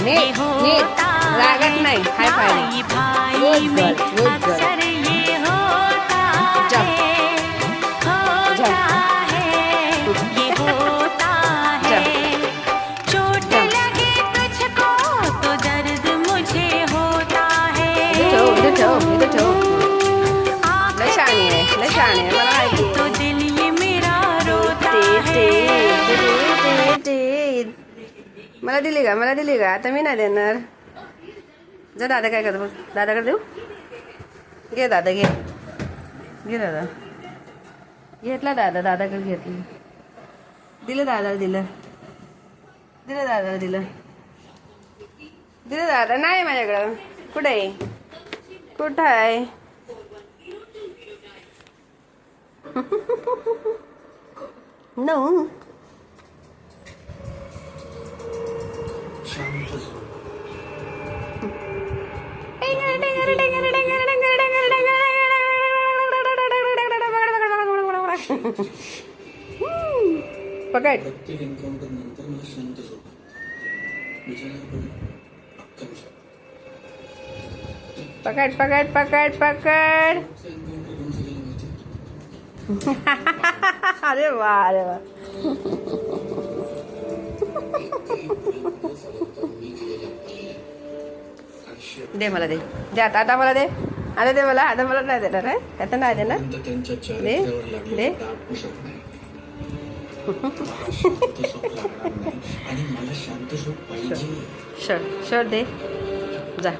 नीट नीट लागत नाही. हाय फाय भाई में अक्सर ये होता है, होता है, ये होता है. चोट लगे तुझको तो दर्द मुझे होता है. इथं ठेव. लय शहाणी आहे, लय शहाणी आहे, मला माहिती आहे. तो दिल ये मेरा रोता है. मला दिली का आता मी नाही देणार. जा दादा काय करतो बघ. दादाकडे देऊ. घे दादा घे दादा. घेतला दादाकडे घेतलं. दिलं दादा नाही माझ्याकडं. कुठे आहे कुठं आहे. नो पकड. प्रत्येक एन्काउंटर नंतर मला शांत झोप. पकड. अरे वा. दे मला दे आता मला दे. आता मला नाही देणार आहे. आता नाही देणार. दे आणि मला शांत झोप पाहिजे. शर्ट दे जा.